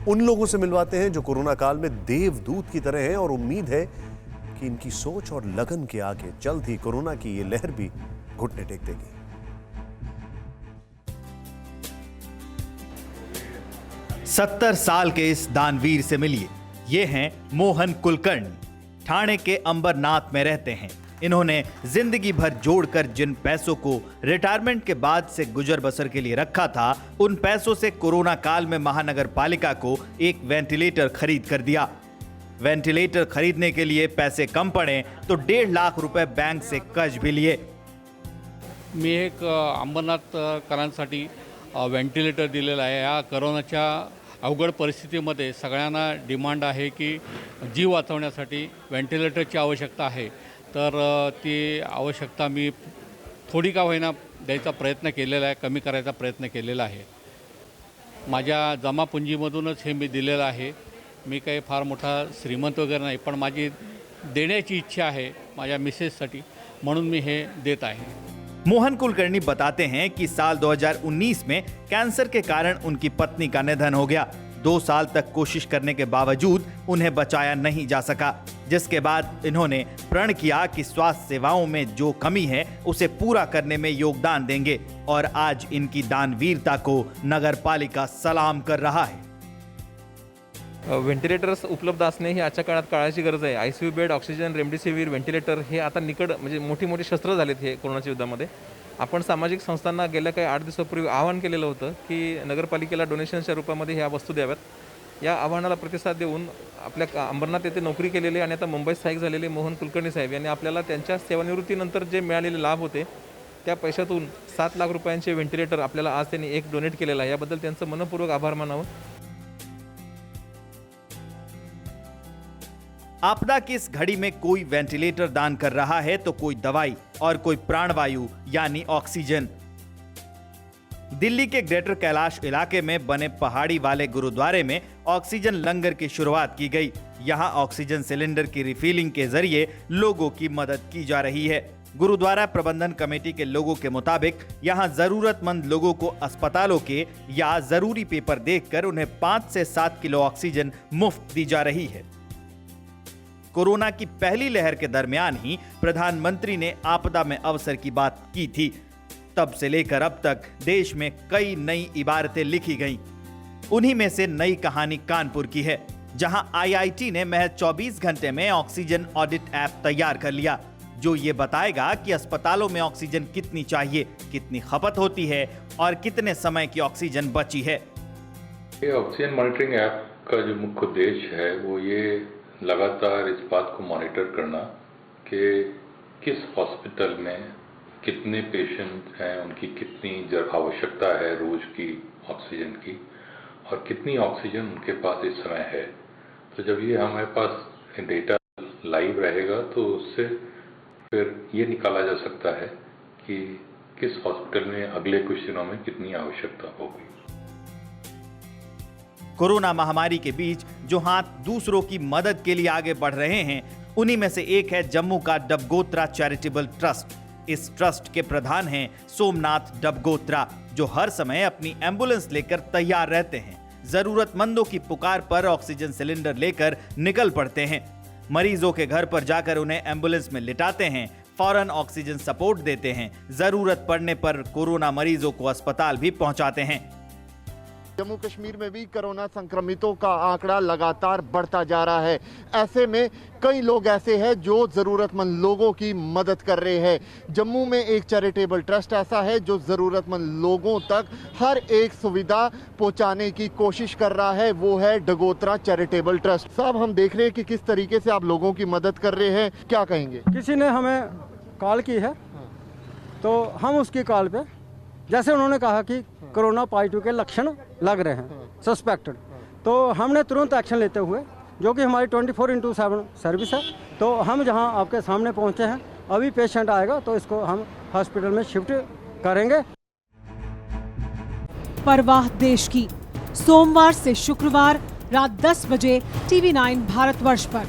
उन लोगों से मिलवाते हैं जो कोरोना काल में देवदूत की तरह हैं और उम्मीद है कि इनकी सोच और लगन के आगे जल्द ही कोरोना की ये लहर भी घुटने टेक देगी। सत्तर साल के इस दानवीर से मिलिए। ये हैं मोहन कुलकर्णी। ठाणे के अंबरनाथ में रहते हैं। इन्होंने जिंदगी भर जोड़कर जिन पैसों को रिटायरमेंट के बाद से गुजर बसर के लिए रखा था, उन पैसों से कोरोना काल में महानगर पालिका को एक वेंटिलेटर खरीद कर दिया। वेंटिलेटर खरीदने के लिए पैसे कम पड़े तो 1.5 लाख रुपए बैंक से कर्ज भी लिए। मी एक अंबरनाथकरांसाठी व्हेंटिलेटर दिलेला आहे। या कोरोनाच्या अवघड परिस्थितीमध्ये सगळ्यांना डिमांड आहे की जीव वाचवण्यासाठी व्हेंटिलेटरची आवश्यकता आहे, तर ती आवश्यकता मी थोडी का होईना द्यायचा प्रयत्न केलेला आहे, कमी करायचा प्रयत्न केलेला आहे। माझ्या जमापुंजीमधूनच हे मी दिलेलं आहे। मी काही फार मोठा श्रीमंत वगैरे नाही, पण माझी देण्याची इच्छा आहे माझ्या मिसेससाठी, म्हणून मी हे देत आहे। मोहन कुलकर्णी बताते हैं कि साल 2019 में कैंसर के कारण उनकी पत्नी का निधन हो गया। 2 साल तक कोशिश करने के बावजूद उन्हें बचाया नहीं जा सका, जिसके बाद इन्होंने प्रण किया कि स्वास्थ्य सेवाओं में जो कमी है उसे पूरा करने में योगदान देंगे और आज इनकी दानवीरता को नगर पालिका सलाम कर रहा है। व्हेंटिलेटर्स उपलब्ध असणे ही आजच्या काळात काळाची गरज आहे। ICU bed, oxygen, remdesivir, ventilator हे आता निकड म्हणजे मोठी शस्त्र झालेत हे कोरोनाच्या युद्धामध्ये। आपण सामाजिक संस्थांना गेल्या काही 8 दिवसापूर्वी आवाहन केलेलं होतं की नगरपालिकेला डोनेशनच्या रूपामध्ये ह्या वस्तू द्याव्यात। या आव्हानाला प्रतिसाद देऊन आपल्या अंबरनाथ येथे नोकरी केलेले आणि आता मुंबईत स्थायिक झालेले मोहन कुलकर्णी साहेब यांनी आपल्याला त्यांच्या सेवानिवृत्तीनंतर जे मिळालेले लाभ होते त्या पैशातून 7 लाख रुपयांचे व्हेंटिलेटर आपल्याला आज त्यांनी एक डोनेट केलेला आहे। याबद्दल त्यांचं मनपूर्वक आभार मानावं। आपदा की इस घड़ी में कोई वेंटिलेटर दान कर रहा है तो कोई दवाई और कोई प्राणवायु यानी ऑक्सीजन। दिल्ली के ग्रेटर कैलाश इलाके में बने पहाड़ी वाले गुरुद्वारे में ऑक्सीजन लंगर की शुरुआत की गई। यहां ऑक्सीजन सिलेंडर की रिफिलिंग के जरिए लोगों की मदद की जा रही है। गुरुद्वारा प्रबंधन कमेटी के लोगों के मुताबिक यहां जरूरतमंद लोगों को अस्पतालों के या जरूरी पेपर देखकर उन्हें 5 से 7 किलो ऑक्सीजन मुफ्त दी जा रही है। कोरोना की पहली लहर के दरमियान ही प्रधानमंत्री ने आपदा में अवसर की बात की थी। तब से लेकर अब तक देश में कई नई इबारतें लिखी गईं। उन्हीं में से नई कहानी कानपुर की है, जहां IIT ने महज 24 घंटे में ऑक्सीजन ऑडिट ऐप तैयार कर लिया, जो ये बताएगा कि अस्पतालों में ऑक्सीजन कितनी चाहिए, कितनी खपत होती है और कितने समय की ऑक्सीजन बची है। ये ऑक्सीजन मॉनिटरिंग ऐप का जो मुख्य उद्देश्य है वो ये लगातार इस बात को मॉनिटर करना कि किस हॉस्पिटल में कितने पेशेंट हैं, उनकी कितनी आवश्यकता है रोज की ऑक्सीजन की और कितनी ऑक्सीजन उनके पास इस समय है। तो जब ये हमारे पास डेटा लाइव रहेगा तो उससे फिर ये निकाला जा सकता है कि किस हॉस्पिटल में अगले कुछ दिनों में कितनी आवश्यकता होगी। कोरोना महामारी के बीच जो हाथ दूसरों की मदद के लिए आगे बढ़ रहे हैं, उन्हीं में से एक है जम्मू का डबगोत्रा चैरिटेबल ट्रस्ट। इस ट्रस्ट के प्रधान हैं सोमनाथ डबगोत्रा, जो हर समय अपनी एम्बुलेंस लेकर तैयार रहते हैं। जरूरतमंदों की पुकार पर ऑक्सीजन सिलेंडर लेकर निकल पड़ते हैं। मरीजों के घर पर जाकर उन्हें एम्बुलेंस में लिटाते हैं, फौरन ऑक्सीजन सपोर्ट देते हैं। जरूरत पड़ने पर कोरोना मरीजों को अस्पताल भी पहुंचाते हैं। जम्मू कश्मीर में भी कोरोना संक्रमितों का आंकड़ा लगातार बढ़ता जा रहा है। ऐसे में कई लोग ऐसे हैं जो जरूरतमंद लोगों की मदद कर रहे हैं। जम्मू में एक चैरिटेबल ट्रस्ट ऐसा है जो जरूरतमंद लोगों तक हर एक सुविधा पहुंचाने की कोशिश कर रहा है, वो है डगोत्रा चैरिटेबल ट्रस्ट। साहब, हम देख रहे हैं कि किस तरीके से आप लोगों की मदद कर रहे हैं, क्या कहेंगे? किसी ने हमें कॉल की है तो हम उसकी कॉल पे, जैसे उन्होंने कहा कि कोरोना पॉजिटिव के लक्षण लग रहे हैं, सस्पेक्टेड, तो हमने तुरंत एक्शन लेते हुए, जो कि हमारी 24/7 सर्विस है, तो हम जहां आपके सामने पहुंचे हैं, अभी पेशेंट आएगा तो इसको हम हॉस्पिटल में शिफ्ट करेंगे। परवाह देश की, सोमवार से शुक्रवार रात 10 बजे TV9 भारतवर्ष पर।